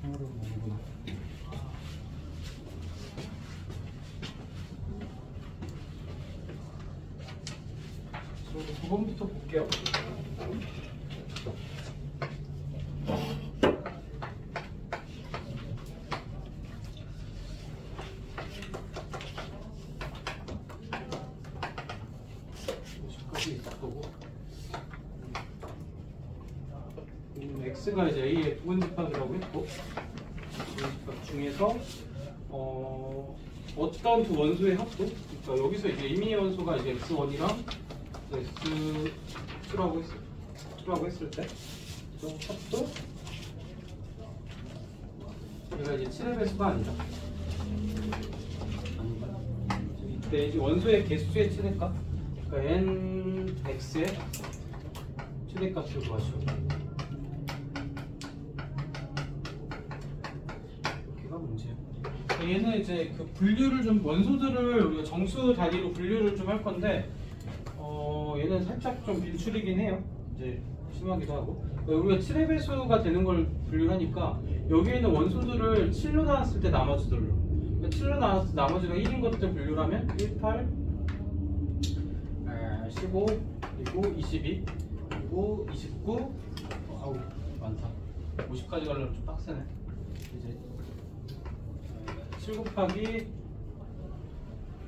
통으로 먹는구나. 9번부터 볼게요. X가 이제 A의 부분집합이라고 했고, 부분집합 중에서 어떤 두 원소의 합도, 그러니까 여기서 이제 임의의 원소가 이제 X1이랑 X2라고 했을 때, 합도 얘가 이제 7의 배수가 아니다. 이때 이제 원소의 개수의 최대값, 그러니까 n x의 최대값을 구하시고. 얘는 이제 그 분류를 좀 원소들을 우리가 정수 단위로 분류를 좀 할 건데 얘는 살짝 좀 빈출이긴 해요. 이제 심하기도 하고 우리가 7의 배수가 되는 걸 분류하니까 여기에는 원소들을 7로 나눴을 때 나머지들로 7로 나눴을 때 나머지가 1인 것들 분류를 하면 1, 8, 15, 그리고 22, 그리고 29 아우 많다. 50까지 가려면 좀 빡세네. 이제 7 곱하기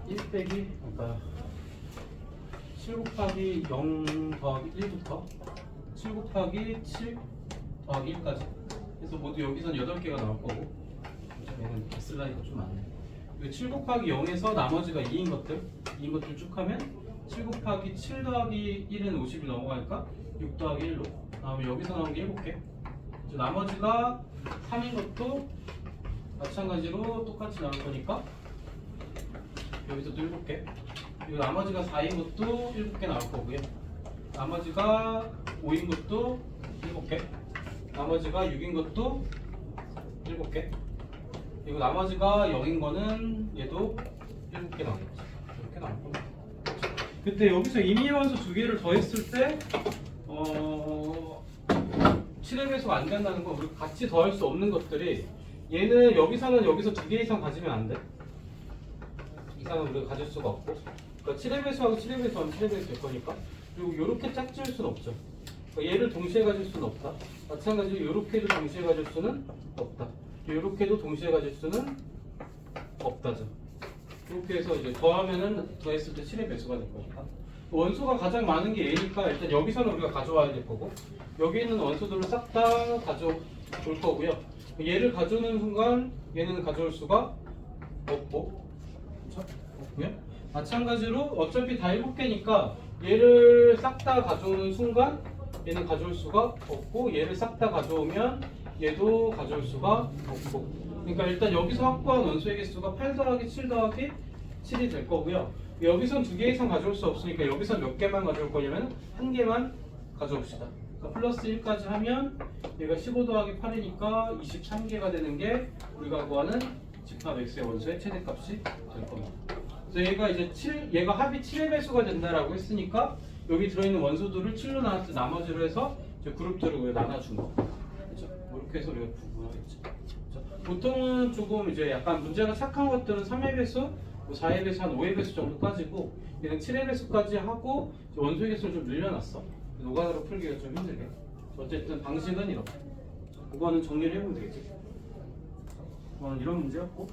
1 빼기 그러니까 7 곱하기 0 더하기 1부터 7 곱하기 7 더하기 1까지 그래서 모두 여기선 8개가 나올 거고 얘는 X라니까 좀 많네. 7 곱하기 0에서 나머지가 2인 것들 쭉 하면 7 곱하기 7 더하기 1은 50이 넘어가니까 6 더하기 1로 다음에 여기서 나온 게 7개 나머지가 3인 것도 마찬가지로 똑같이 나올 거니까 여기서도 7개 그리고 나머지가 4인 것도 7개 나올 거고요. 나머지가 5인 것도 7개 나머지가 6인 것도 7개 그리고 나머지가 0인 거는 얘도 7개 나오겠지. 이렇게 나올 겁니다. 그때 여기서 임의의 원소 2개를 더했을 때 7의 배수가 안 된다는 건 우리가 같이 더할 수 없는 것들이 얘는 여기서는 여기서 2개 이상 가지면 안 돼. 이상은 우리가 가질 수가 없고 그러니까 7의 배수하고 7의 배수하면 7의 배수 될 거니까 그리고 이렇게 짝지을 수는 없죠. 그러니까 얘를 동시에 가질 수는 없다. 마찬가지로 이렇게도 동시에 가질 수는 없다. 이렇게도 동시에 가질 수는 없다죠. 이렇게 해서 이제 더하면은 더했을 때 7의 배수가 될 거니까 원소가 가장 많은 게 A니까 일단 여기서는 우리가 가져와야 될 거고 여기 있는 원소들을 싹 다 가져올 거고요. 얘를 가져오는 순간 얘는 가져올 수가 없고 그렇죠? 없고요. 마찬가지로 어차피 다 7개니까 얘를 싹 다 가져오는 순간 얘는 가져올 수가 없고 얘를 싹 다 가져오면 얘도 가져올 수가 없고 그러니까 일단 여기서 확보한 원소의 개수가 8 더하기 7 더하기 7이 될 거고요. 여기선 2개 이상 가져올 수 없으니까 여기선 몇 개만 가져올 거냐면 1개만 가져옵시다. 그러니까 플러스 1까지 하면 얘가 15 더하기 8이니까 23개가 되는 게 우리가 구하는 집합 X의 원소의 최대값이 될 겁니다. 그래서 얘가 이제 얘가 합이 7의 배수가 된다라고 했으니까 여기 들어있는 원소들을 7로 나눴을 나머지로 해서 이제 그룹들을 나눠준 거. 그렇죠? 이렇게 해서 우리가 구분하겠죠. 그렇죠? 보통은 조금 이제 약간 문제가 착한 것들은 3의 배수, 4의 배수, 한 5의 배수 정도까지고 얘는 7의 배수까지 하고 원소의 개수를 좀 늘려놨어. 노가다로 풀기가 좀 힘들게. 어쨌든 방식은 이렇게. 그거는 정리를 해보면 되겠지. 그거는 이런 문제였고.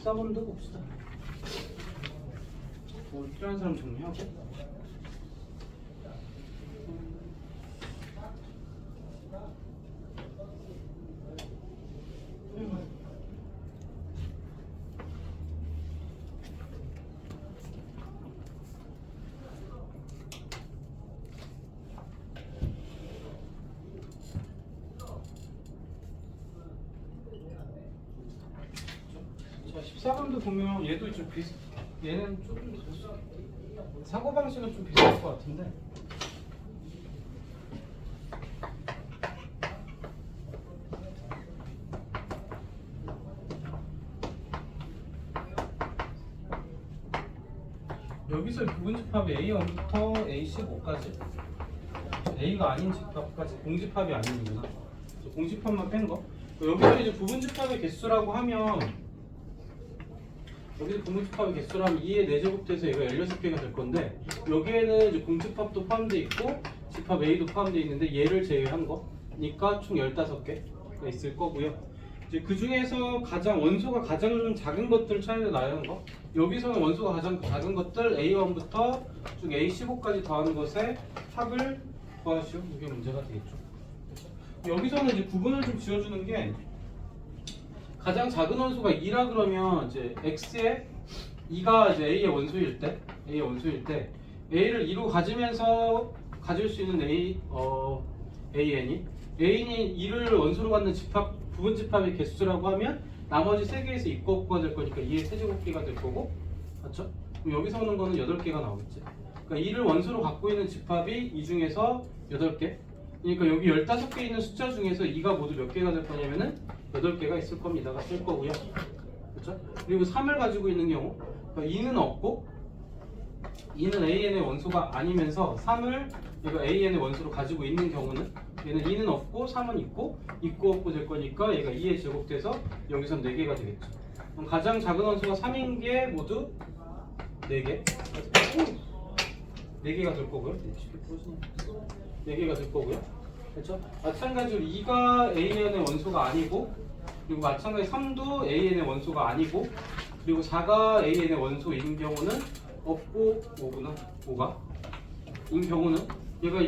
14번도 봅시다. 필요한 사람 정리하고. 자, 14번도 보면 얘도 좀 얘는 좀 사고방식은 좀 비슷할 것 같은데 여기서 부분집합이 A0부터 A15까지 A가 아닌 집합까지 공집합이 아니구나. 공집합만 뺀 거. 여기서 이제 부분집합의 개수라고 하면 여기서 부분집합의 개수라면 2의 4제곱 돼서 얘가 16개가 될 건데 여기에는 이제 공집합도 포함되어 있고 집합 A도 포함되어 있는데 얘를 제외한 거니까 총 15개가 있을 거고요. 이제 그 중에서 원소가 가장 작은 것들을 찾아내는 거. 여기서는 원소가 가장 작은 것들 A1부터 쭉 A15까지 더하는 것의 합을 구하시오. 이게 문제가 되겠죠. 여기서는 이제 구분을 좀 지어주는 게 가장 작은 원소가 2라 그러면 이제 X에 2가 이제 A의 원소일 때 A를 2로 가지면서 가질 수 있는 AN이 2를 원소로 갖는 부분 집합의 개수라고 하면 나머지 3개에서 있고 없고가 될 거니까 2의 세제곱기가 될 거고 맞죠? 그럼 여기서 오는 거는 8개가 나오겠지. 그러니까 2를 원소로 갖고 있는 집합이 이 중에서 8개. 그러니까 여기 15개 있는 숫자 중에서 2가 모두 몇 개가 될 거냐면은 8개가 있을 겁니다가 쓸 거고요. 그렇죠? 그리고 3을 가지고 있는 경우 그러니까 2는 없고 2는 AN의 원소가 아니면서 3을 얘가 AN의 원소로 가지고 있는 경우는 얘는 2는 없고 3은 있고 없고 될 거니까 얘가 2에 제곱돼서 여기선 4개가 되겠죠. 그럼 가장 작은 원소가 3인 게 모두 4개 4개가 될 거고요. 4개가 될 거고요. 그렇죠? 마찬가지로 2가 AN의 원소가 아니고 그리고 마찬가지 3도 AN의 원소가 아니고 그리고 4가 AN의 원소인 경우는 없고 5구나 5가 인 경우는 얘가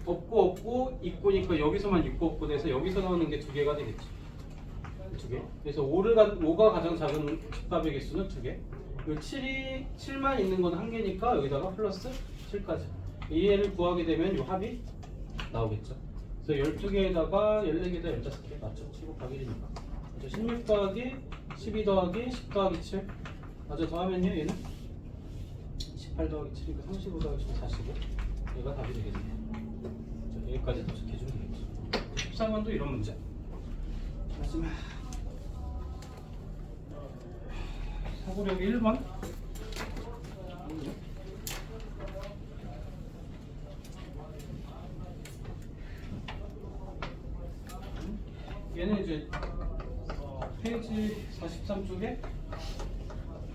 없고 있고니까 여기서만 있고 없고 돼서 여기서 나오는 게 2개가 되겠지. 2개. 그래서 5가 가장 작은 집합의 개수는 2개. 그리고 7만 있는 건 1개니까 여기다가 플러스 7까지. AN을 구하게 되면 이 합이 나오겠죠. 그래서 12개에다가 14개에다 15개 맞죠? 7 곱하기 1이니까. 16 더하기 12 더하기 10 더하기 7 맞아 더하면요 얘는 18 더하기 7이니까 35 더하기 7 45 얘가 답이 되겠네요. 자, 여기까지 도착해주면 되겠죠. 13번도 이런 문제. 마지막 사고력이 1번. 얘는 이제 페이지 43쪽에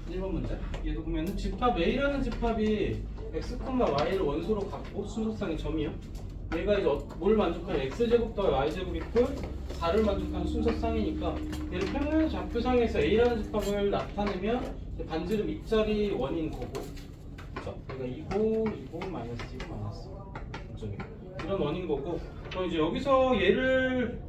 1번 문제. 얘도 보면은 집합 A라는 집합이 X, Y를 원소로 갖고 순서상의 점이요. 얘가 이제 뭘 만족하냐? X제곱 더하기 Y제곱 이퀄 4를 만족하는 순서상이니까 얘를 평면 좌표상에서 A라는 집합을 나타내면 반지름 2짜리 원인 거고 그렇죠? 그러니까 2고 마이너스 2고 마이너스 이런 원인 거고 그럼 이제 여기서 얘를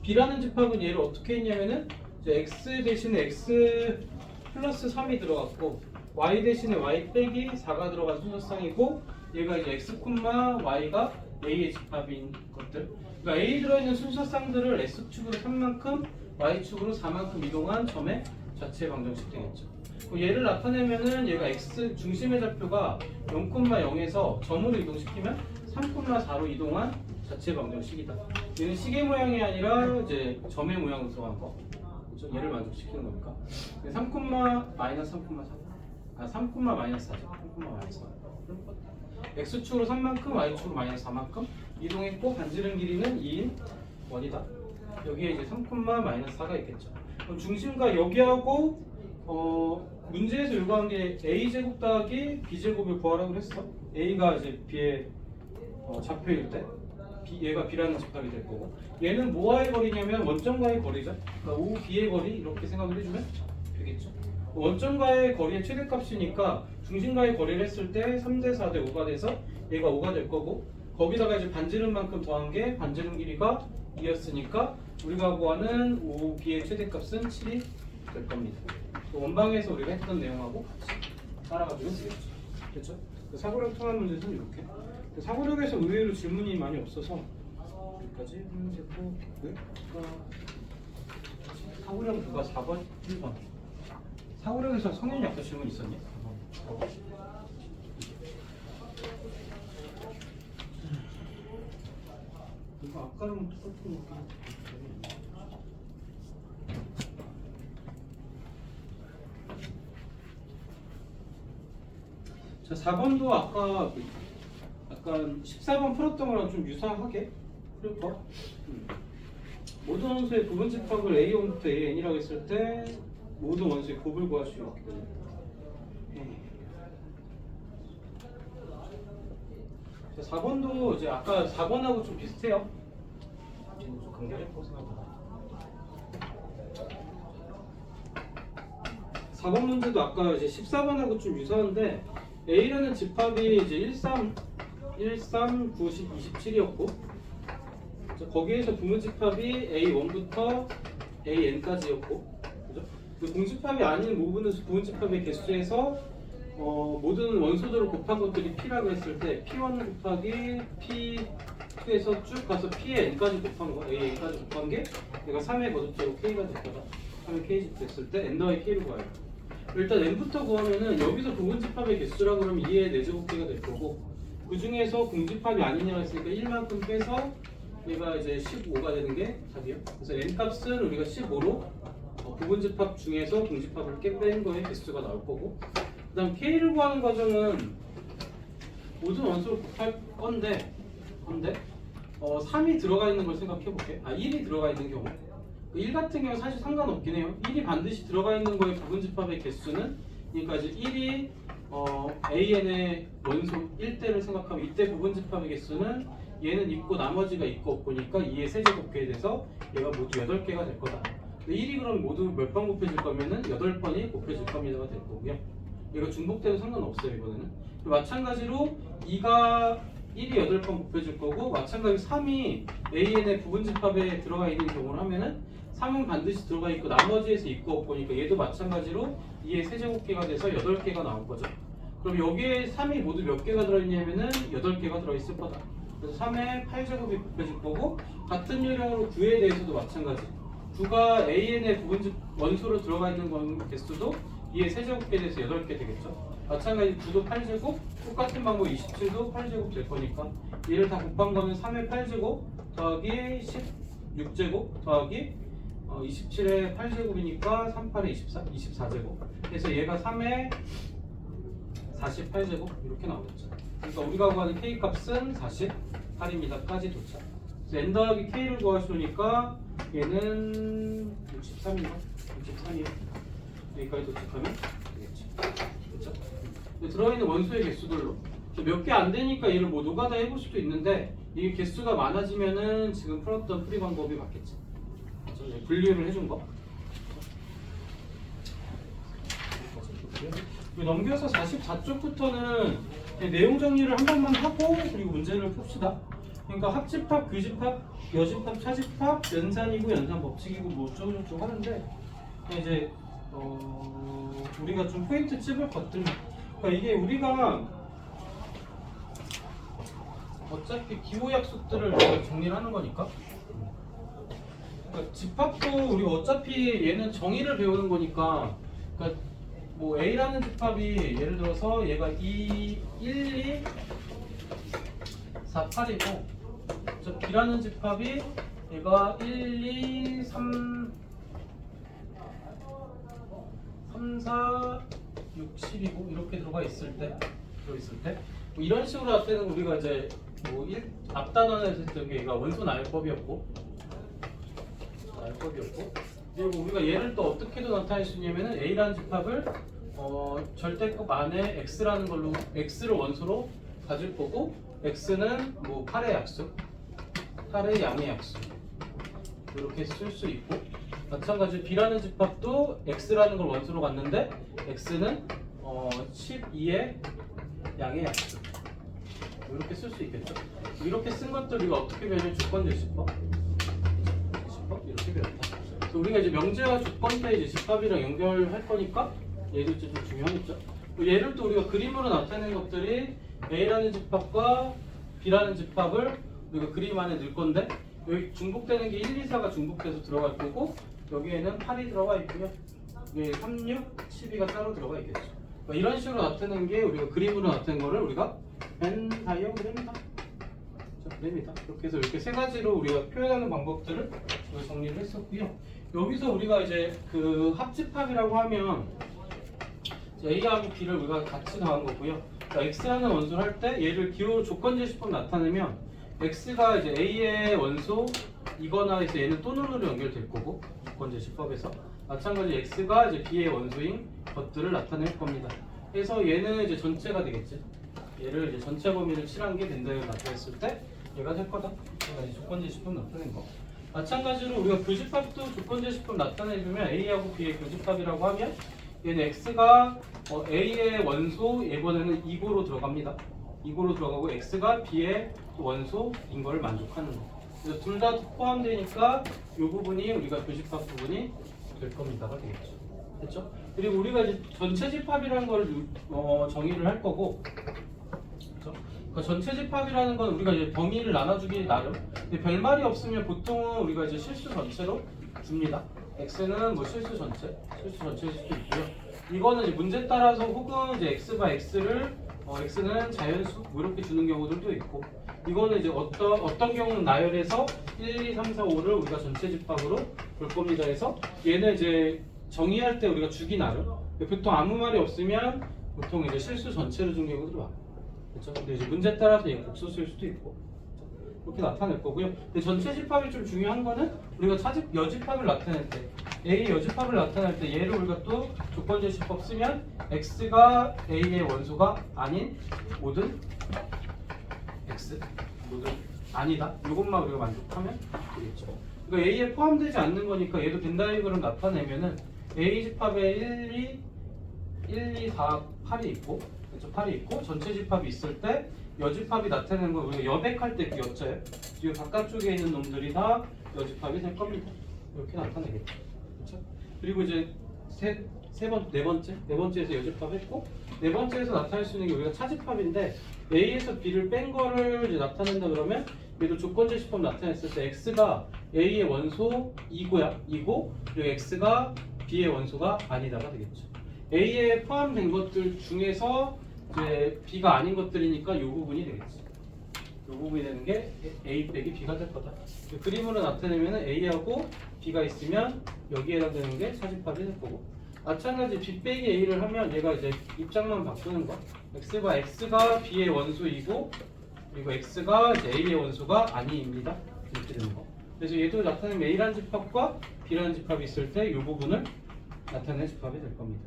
B라는 집합은 얘를 어떻게 했냐면은 이제 X 대신에 X 플러스 3이 들어갔고 Y 대신에 Y 빼기 4가 들어간 순서상이고 얘가 이제 X, Y가 A의 집합인 것들 그러니까 A 들어있는 순서상들을 X축으로 3만큼 Y축으로 4만큼 이동한 점의 자체 방정식 되겠죠. 얘를 나타내면은 얘가 X 중심의 좌표가 0,0에서 점으로 이동시키면 3,4로 이동한 자체 방정식이다. 얘는 시계 모양이 아니라 이제 점의 모양으로 들어간 거. 그렇죠? 얘를 만족시키는 거니까. 3, 마이너스 3,4. 3, 마이너스 4죠. 3, 마이너스 4. X축으로 3만큼, Y축으로 마이너스 4만큼 이동했고 반지름 길이는 2인 원이다. 여기에 이제 3, 마이너스 4가 있겠죠. 그럼 중심과 여기하고 문제에서 요구한 게 A제곱 더하기 B제곱을 구하라고 했어. A가 이제 B의 좌표일 때 얘가 B라는 집합이 될 거고 얘는 뭐와의 거리냐면 원점과의 거리죠. 그러니까 OB의 거리 이렇게 생각을 해주면 되겠죠. 원점과의 거리의 최대값이니까 중심과의 거리를 했을 때 3대 4대 5가 돼서 얘가 5가 될 거고 거기다가 이제 반지름만큼 더한 게 반지름 길이가 2였으니까 우리가 구하는 OB의 최대값은 7이 될 겁니다. 원방에서 우리가 했던 내용하고 같이 따라가주면 되겠죠. 그렇죠? 사고력 통합 문제는 이렇게. 사고력에서 의외로 질문이 많이 없어서 여기까지 하면 되고 사고력 누가 4번, 1번. 사고력에서 성현이 아까 질문 있었니? 4번. 이거 아까랑 똑같은 거. 자, 4번도 아까 약간 14번 풀었던 거랑 좀 유사하게 풀 거. 모든 원소의 부분 집합을 A1부터 AN이라고 했을 때 모든 원소의 곱을 구할 수 있거든요. 4번도 이제 아까 4번하고 좀 비슷해요. 좀 간결했고 생각보다. 4번 문제도 아까 이제 14번하고 좀 유사한데 A라는 집합이 이제 13, 90, 27이었고 거기에서 부분 집합이 A1부터 AN까지였고 그죠? 그 공집합이 아닌 부분은 부분 집합의 개수에서 모든 원소들을 곱한 것들이 P라고 했을 때 P1 곱하기 P2에서 쭉 가서 P의 N까지 곱한 거, AN까지 곱한 게 얘가 3의 거듭자로 K가 됐다가 3의 K 됐을 때 N 더하기 K를 구해요. 일단 N부터 구하면은 여기서 부분 집합의 개수라 그러면 2의 4제곱계가 될 거고 그 중에서 공집합이 아니냐고 했으니까 1만큼 빼서 얘가 이제 15가 되는 게 답이에요. 그래서 N 값은 우리가 15로 부분 집합 중에서 공집합을 뺀 거의 개수가 나올 거고 그 다음 K를 구하는 과정은 모든 원소를 곱할 건데 3이 들어가 있는 걸 생각해 볼게. 1이 들어가 있는 경우 1 같은 경우 사실 상관없긴 해요. 1이 반드시 들어가 있는 거의 부분 집합의 개수는 그러니까 이제 1이 AN의 원소 1대를 생각하면 이때 부분 집합의 개수는 얘는 있고 나머지가 있고 없고니까 2의 세제곱계에 돼서 얘가 모두 8개가 될 거다. 1이 그럼 모두 몇 번 곱해질 거면은 8번이 곱해질 겁니다가 될 거고요. 얘가 중복돼도 상관없어요 이번에는. 마찬가지로 2가 1이 8번 곱해질 거고 마찬가지로 3이 AN의 부분 집합에 들어가 있는 경우를 하면은 3은 반드시 들어가 있고 나머지에서 있고 없고니까 얘도 마찬가지로 2의 세제곱계가 돼서 8개가 나올 거죠. 그럼 여기에 3이 모두 몇 개가 들어있냐면은 8개가 들어있을 거다. 그래서 3의 8제곱이 곱해질 거고 같은 요령으로 9에 대해서도 마찬가지. 9가 AN의 부분 원소로 들어가 있는 개수도 2의 세제곱계에 대해서 8개 되겠죠. 마찬가지 9도 8제곱, 똑같은 방법 27도 8제곱 될 거니까 얘를 다 곱한 거는 3의 8제곱 더하기 16제곱 더하기 27의 8제곱이니까 38의 24제곱. 그래서 얘가 3의 48제곱 이렇게 나오겠죠. 그러니까 우리가 구하는 K 값은 48입니다까지 도착. 그래서 N 더하기 K를 구하시니까 얘는 63이요. 63이요. 여기까지 도착하면 되겠죠. 그렇죠? 들어있는 원소의 개수들로 몇 개 안 되니까 얘를 뭐 노가다 해볼 수도 있는데 이게 개수가 많아지면은 지금 풀었던 풀이 방법이 맞겠지. 그렇죠? 분류를 해준 거. 넘겨서 44쪽부터는 내용 정리를 한 번만 하고 그리고 문제를 풉시다. 그러니까 합집합, 규집합, 여집합, 차집합, 연산이고 연산 법칙이고 뭐 어쩌고저쩌고 하는데 이제 우리가 좀 포인트 찝을 것들. 그러니까 이게 우리가 어차피 기호 약속들을 정리를 하는 거니까. 그러니까 집합도 우리가 어차피 얘는 정의를 배우는 거니까. 그러니까 뭐 A라는 집합이 예를 들어서 얘가 1, 2, 4, 8이고 B라는 집합이 얘가 1, 2, 3, 4, 6, 10이고 이렇게 들어가 있을 때 뭐 이런 식으로 할 때는 우리가 이제 뭐 앞단원에서 했던 게 얘가 원소 나열법이었고 그리고 우리가 얘를 또 어떻게도 나타낼 수 있냐면은 A라는 집합을 절대값 안에 X라는 걸로 X를 원소로 가질 거고 X는 뭐 8의 약수, 8의 양의 약수 이렇게 쓸 수 있고 마찬가지로 B라는 집합도 X라는 걸 원소로 갔는데 X는 12의 양의 약수 이렇게 쓸 수 있겠죠. 이렇게 쓴 것들 우리가 어떻게 배우면 주권제시법 이렇게 배웠다. 그래서 우리가 이제 명제와 주권 때 이제 집합이랑 연결할 거니까 얘도 이제 좀 중요하겠죠. 얘를 또 우리가 그림으로 나타내는 것들이 A라는 집합과 B라는 집합을 우리가 그림 안에 넣을 건데 여기 중복되는 게 1, 2, 4가 중복돼서 들어갈 거고 여기에는 8이 들어가 있고요. 여기 3, 6, 12가 따로 들어가 있겠죠. 이런 식으로 나타내는 게 우리가 그림으로 나타낸 거를 우리가 벤 다이어그램이다. 됩니다. 이렇게 해서 이렇게 세 가지로 우리가 표현하는 방법들을 정리를 했었고요. 여기서 우리가 이제 그 합집합이라고 하면 A하고 B를 우리가 같이 더한 거고요. 그러니까 x라는 원소를 할 때 얘를 기호 조건제시법 나타내면 x가 이제 a의 원소 이거나 해서 얘는 또는으로 연결될 거고 조건제시법에서 마찬가지로 x가 이제 b의 원소인 것들을 나타낼 겁니다. 그래서 얘는 이제 전체가 되겠지. 얘를 이제 전체 범위를 칠한 게 된다 이걸 나타냈을 때 얘가 될 거다. 얘가 이제 조건제시법 나타낸 거. 마찬가지로 우리가 교집합도 조건제시법 나타내주면 a하고 b의 교집합이라고 하면 얘는 x가 a의 원소 이번에는 2고로 들어갑니다. 2고로 들어가고 x가 b의 원소인 걸 만족하는 거. 그래서 둘 다 포함되니까 이 부분이 우리가 교집합 부분이 될 겁니다가 되겠죠. 됐죠? 그리고 우리가 이제 전체 집합이라는 걸 정의를 할 거고, 그렇죠? 그 전체 집합이라는 건 우리가 이제 범위를 나눠주기 나름. 근데 별말이 없으면 보통은 우리가 이제 실수 전체로 줍니다. x는 뭐 실수 전체일 수도 있고요. 이거는 이제 문제 따라서 혹은 이제 x가 x를 x는 자연수 뭐 이렇게 주는 경우들도 있고, 이거는 이제 어떤 경우는 나열해서 1, 2, 3, 4, 5를 우리가 전체 집합으로 볼 겁니다. 해서 얘는 이제 정의할 때 우리가 주기 나름. 보통 아무 말이 없으면 보통 이제 실수 전체로 준 경우도 많아요. 그렇죠? 근데 이제 문제 따라서 얘 복소수일 수도 있고 그렇게 나타낼 거고요. 근데 전체 집합이 좀 중요한 거는 우리가 여집합을 나타낼 때 A 여집합을 나타낼 때 얘를 우리가 또 조건제시법 쓰면 x가 A의 원소가 아닌 모든 x 모든 아니다. 이것만 우리가 만족하면 되겠죠. 그러니까 A에 포함되지 않는 거니까 얘도 벤다이그램 나타내면은 A 집합에 1, 2, 4, 8이 있고, 그렇죠? 8이 있고 전체 집합이 있을 때 여집합이 나타내는 걸 우리가 여백할 때 그 여자예요. 지금 바깥쪽에 있는 놈들이 다 여집합이 될 겁니다. 이렇게 나타내겠죠. 그렇죠? 그리고 이제 네 번째에서 여집합했고, 네 번째에서 나타낼 수 있는 게 우리가 차집합인데 A에서 B를 뺀 거를 이제 나타낸다 그러면 얘도 조건제시법 나타냈을 때 x가 A의 원소 2고 그리고 x가 B의 원소가 아니다가 되겠죠. A에 포함된 것들 중에서 이제 B가 아닌 것들이니까 이 부분이 되겠지. 이 부분이 되는 게 A 빼기 B가 될 거다. 그림으로 나타내면 A하고 B가 있으면 여기에 해당되는 게 차집합이 될 거고, 마찬가지 B 빼기 A를 하면 얘가 이제 입장만 바꾸는 거. x가 B의 원소이고 그리고 x가 이제 A의 원소가 아니입니다. 이렇게 되는 거. 그래서 얘도 나타내면 A라는 집합과 B라는 집합이 있을 때 이 부분을 나타내는 집합이 될 겁니다.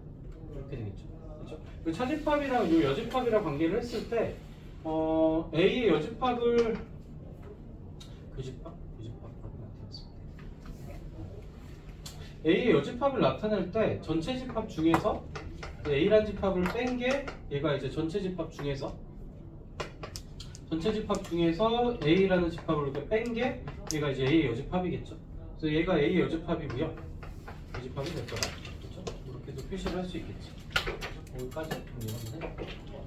이렇게 되겠죠. 그렇죠? 그 차집합이랑 이 여집합이랑 관계를 했을 때 A의 여집합을 교집합 나타냈습니다. A의 여집합을 나타낼 때 전체 집합 중에서 A라는 집합을 뺀 게 얘가 이제 전체 집합 중에서 A라는 집합을 이렇게 뺀 게 얘가 이제 A의 여집합이겠죠. 그래서 얘가 A의 여집합이고요. 여집합이 될 거다. 그렇죠? 이렇게도 표시를 할 수 있겠지. 여기까지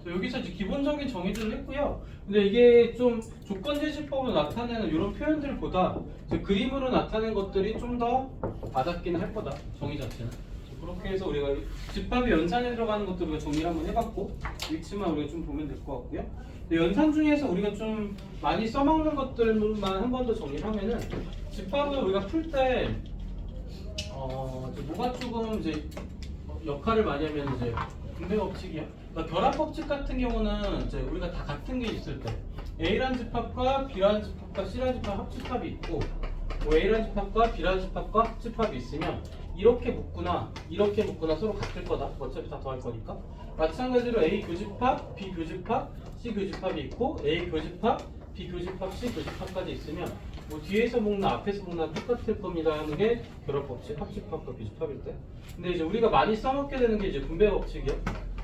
여기서 이제 기본적인 정의들을 했고요. 근데 이게 좀 조건제시법으로 나타내는 이런 표현들보다 그림으로 나타낸 것들이 좀 더 와닿기는 할 거다. 정의 자체는. 그렇게 해서 우리가 집합의 연산에 들어가는 것도 우리가 정리를 한번 해봤고, 위치만 우리가 좀 보면 될 것 같고요. 근데 연산 중에서 우리가 좀 많이 써먹는 것들만 한 번 더 정리를 하면은, 집합을 우리가 풀 때 뭐가 조금 이제 역할을 많이 하면 이제 분배 법칙이야. 그러니까 결합 법칙 같은 경우는 이제 우리가 다 같은 게 있을 때 A라는 집합과 B라는 집합과 C라는 집합 합집합이 있고, 뭐 A라는 집합과 B라는 집합과 합집합이 있으면 이렇게 묶거나 서로 같을 거다. 어차피 다 더할 거니까. 마찬가지로 A 교집합, B 교집합, C 교집합이 있고 A 교집합, B 교집합, C 교집합까지 있으면 뭐 뒤에서 묶나 앞에서 묶나 똑같을 겁니다 하는 게 결합 법칙, 합집합과 교집합일 때. 근데 이제 우리가 많이 써먹게 되는 게 이제 분배 법칙이요.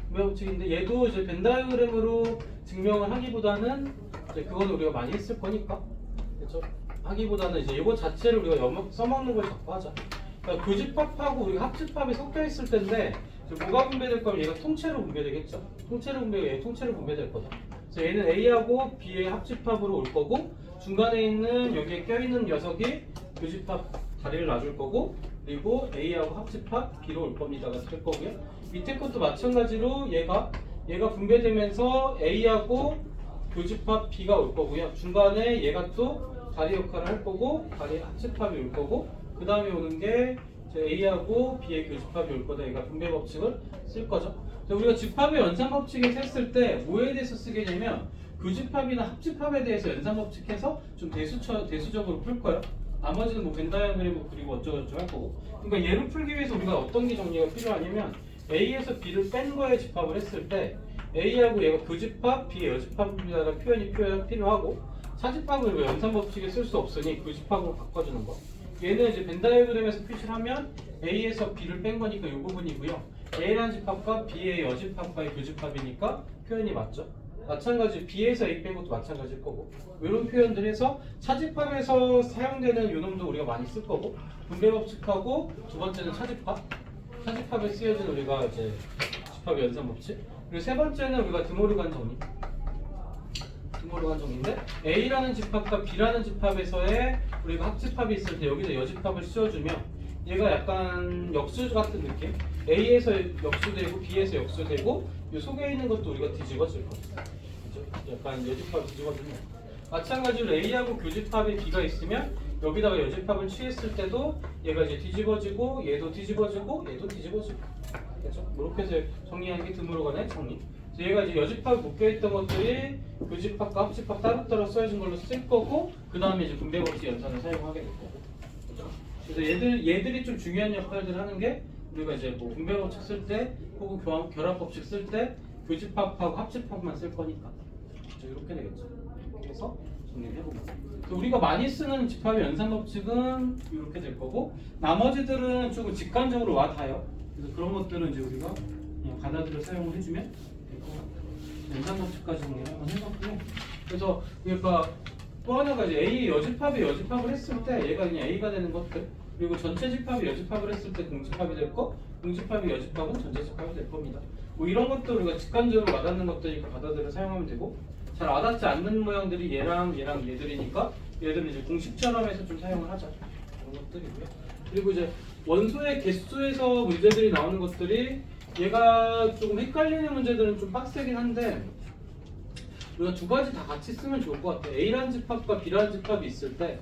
분배 법칙인데 얘도 이제 벤 다이어그램으로 증명을 하기보다는 이제 그건 우리가 많이 했을 거니까, 그렇죠? 하기보다는 이제 이거 자체를 우리가 써먹는 걸 자꾸 하자. 그러니까 교집합하고 우리가 합집합이 섞여 있을 텐데 뭐가 분배될 거면 얘가 통째로 분배되겠죠. 통째로 분배될 거다. 그래서 얘는 A하고 B의 합집합으로 올 거고, 중간에 있는 여기에 껴있는 녀석이 교집합 다리를 놔줄 거고, 그리고 A하고 합집합 B로 올 겁니다가 될 거고요. 밑에 것도 마찬가지로 얘가 분배되면서 A하고 교집합 B가 올 거고요. 중간에 얘가 또 다리 역할을 할 거고, 다리 합집합이 올 거고, 그 다음에 오는 게 A하고 B의 교집합이 올 거다. 얘가 분배 법칙을 쓸 거죠. 우리가 집합의 연산 법칙에서 했을 때 뭐에 대해서 쓰게 되면 교집합이나 합집합에 대해서 연산 법칙해서 좀 대수적으로 풀 거예요. 나머지는 뭐 벤다이어그램 뭐 그리고 어쩌고저쩌고 할 거고. 그러니까 얘를 풀기 위해서 우리가 어떤 게 정리가 필요하냐면 A에서 B를 뺀 거에 집합을 했을 때 A하고 얘가 교집합, B의 여집합이라는 표현이 필요하고 차집합을 왜 연산 법칙에 쓸 수 없으니 교집합으로 바꿔주는 거. 얘는 이제 벤다이어그램에서 표시를 하면 A에서 B를 뺀 거니까 이 부분이고요. A라는 집합과 B의 여집합과의 교집합이니까 표현이 맞죠. 마찬가지 B에서 A 뺀 것도 마찬가지일 거고 이런 표현들 해서 차집합에서 사용되는 요놈도 우리가 많이 쓸 거고 분배 법칙하고 두 번째는 차집합에 쓰여진 우리가 이제 집합의 연산 법칙 그리고 세 번째는 우리가 드모르간 정리인데 A라는 집합과 B라는 집합에서의 우리가 합집합이 있을 때 여기서 여집합을 씌워주면 얘가 약간 역수 같은 느낌 A에서 역수되고 B에서 역수되고 이 속에 있는 것도 우리가 뒤집어질 거예요. 그죠? 약간 여집합 뒤집어주면 마찬가지로 A하고 교집합이 B가 있으면 여기다가 여집합을 취했을 때도 얘가 이제 뒤집어지고 얘도 뒤집어지고 얘도 뒤집어지고 그렇죠? 이렇게 해서 정리하는 게 드물어가는 정리. 얘가 이제 여집합에 묶여있던 것들이 교집합과 합집합 따로따로 써진 걸로 쓸 거고 그 다음에 이제 분배 법칙 연산을 사용하게 될 거고. 그렇죠? 그래서 얘들이 좀 중요한 역할들을 하는 게 우리가 이제 뭐 분배 법칙 쓸 때 혹은 결합 법칙 쓸 때 교집합하고 합집합만 쓸 거니까 그렇죠? 이렇게 되겠죠. 그래서 정리를 해보면 우리가 많이 쓰는 집합의 연산 법칙은 이렇게 될 거고 나머지들은 조금 직관적으로 와 닿아요. 그래서 그런 것들은 이제 우리가 그냥 받아들여 사용을 해주면 될 것 같아요. 연산 법칙까지 정리를 한번 해봤고요. 그래서 그러니까 또 하나가 이제 A 여집합이 여집합을 했을 때 얘가 그냥 A가 되는 것들 그리고 전체 집합이 여집합을 했을 때 공집합이 될 거, 공집합이 여집합은 전체 집합이 될 겁니다. 뭐 이런 것도 우리가 직관적으로 와닿는 것들이니까 받아들여 사용하면 되고 잘 와닿지 않는 모양들이 얘랑 얘들이니까 얘들은 이제 공식처럼 해서 좀 사용을 하자 그런 것들이고요. 그리고 이제 원소의 개수에서 문제들이 나오는 것들이 얘가 조금 헷갈리는 문제들은 좀 빡세긴 한데 우리가 두 가지 다 같이 쓰면 좋을 것 같아요. A라는 집합과 B라는 집합이 있을 때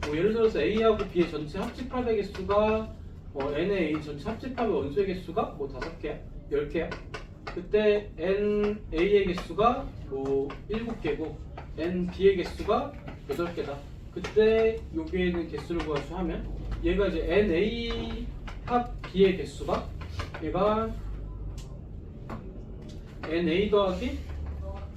뭐 예를 들어서 A하고 B의 전체 합집합의 개수가 N의 A 전체 합집합의 원소의 개수가 뭐 5개야? 10개야? 그때 NA의 개수가 뭐 7개고 NB의 개수가 8개다. 그때 여기에 있는 개수를 구하자 하면 얘가 이제 NA 합 B의 개수가 얘가 NA 더하기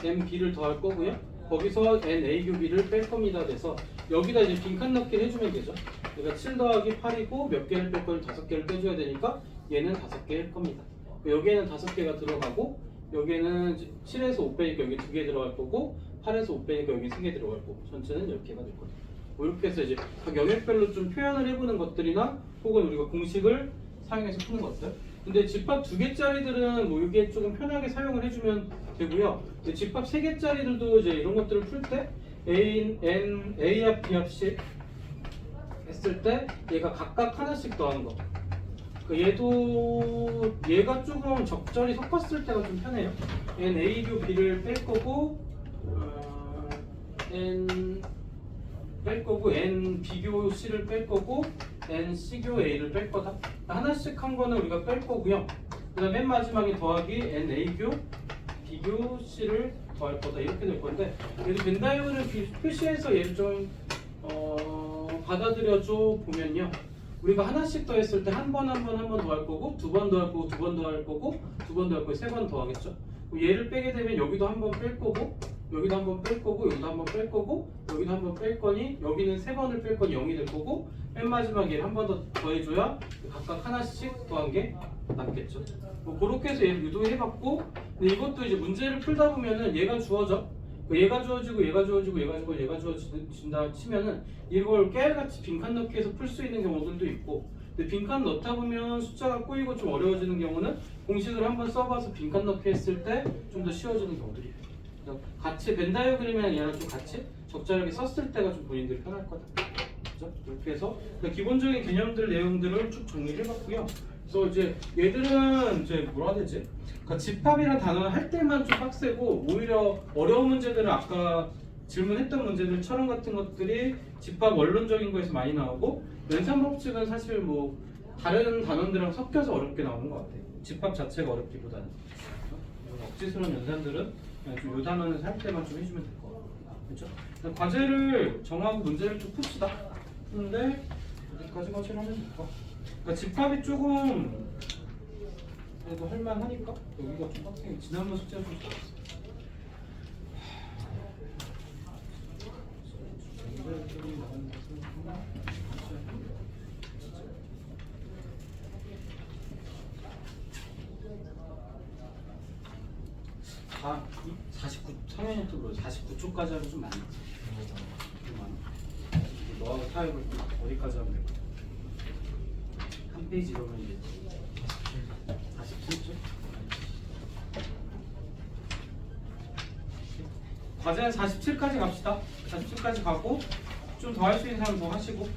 NB를 더할 거고요. 거기서 NA 교비를 뺄 겁니다. 그래서 여기다 이제 빈칸 넣기를 해주면 되죠. 얘가 7 더하기 8이고 몇 개를 뺄 거면 5개를 빼줘야 되니까 얘는 5개일 겁니다. 여기에는 5개가 들어가고 여기에는 7에서 5 빼니까 여기 2개 들어갈 거고 8에서 5 빼니까 여기 3개 들어갈 거고 전체는 10개가 될 거예요. 뭐 이렇게 해서 이제 각 영역별로 좀 표현을 해보는 것들이나 혹은 우리가 공식을 사용해서 푸는 것들. 근데 집합 2개짜리들은 뭐 이게 조금 편하게 사용을 해주면 되고요. 집합 3개짜리들도 이제 이런 것들을 풀 때 A, N, A 합, B 합씩 했을 때 얘가 각각 하나씩 더하는 거. 얘가 조금 적절히 섞었을 때가 좀 편해요. N A교 B를 뺄 거고 N 뺄 거고 N B교 C를 뺄 거고 N C교 A를 뺄 거다. 하나씩 한 거는 우리가 뺄 거고요. 그다음 맨 마지막에 더하기 N A교 B교 C를 더할 거다. 이렇게 될 건데 얘도 벤다이어그램 표시해서 얘를 좀 받아들여줘 보면요. 우리가 하나씩 더했을 때 한 번 더할 거고 두 번 더할 거고 두 번 더할 거고 두 번 더할 거고 세 번 더하겠죠. 얘를 빼게 되면 여기도 한 번 뺄 거고 여기도 한 번 뺄 거고 여기도 한 번 뺄 거고 여기도 한 번 뺄 거니 여기는 3번을 뺄 거니 0이 될 거고 맨 마지막에 얘를 한 번 더 더해줘야 각각 하나씩 더한 게 남겠죠. 뭐 그렇게 해서 얘를 유도해봤고 근데 이것도 이제 문제를 풀다 보면은 얘가 주어져. 얘가 주어지고 얘가 주어지고 얘가 주어지고 얘가 주어진다 치면은 이걸 깨알같이 빈칸 넣기 해서 풀 수 있는 경우들도 있고 근데 빈칸 넣다 보면 숫자가 꼬이고 좀 어려워지는 경우는 공식을 한번 써봐서 빈칸 넣기 했을 때 좀 더 쉬워지는 경우들이 있어요. 같이 벤다이어그램이랑 얘랑 좀 같이 적절하게 썼을 때가 좀 본인들이 편할 거다. 그렇죠? 이렇게 해서 기본적인 개념들 내용들을 쭉 정리를 해봤고요. 그래서 이제 얘들은 이제 뭐라 해야 되지? 그러니까 집합이란 단어를 할 때만 좀 빡세고 오히려 어려운 문제들은 아까 질문했던 문제들처럼 같은 것들이 집합 원론적인 거에서 많이 나오고 연산 법칙은 사실 뭐 다른 단원들이랑 섞여서 어렵게 나오는 것 같아. 집합 자체가 어렵기보다는. 억지스러운 연산들은 그냥 좀 요 단원에서 할 때만 좀 해주면 될 것 같아. 그렇죠? 과제를 정하고 문제를 좀 풉시다. 푸는데 여기까지 과제를 하면 될 것 같아. 그러니까 집합이 조금 그래도 할만하니까 여기가 좀 빡세게 지난번 숙제가 좀 잘했어. 다 49, 3학년 때 그래 49초까지 하면 좀 많이 좀 많아. 너하고 타협을 어디까지 하면 될까? 한 페이지 이러면 이제 47초? 과제는 47까지 갑시다. 47까지 가고 좀 더 할 수 있는 사람 더 하시고.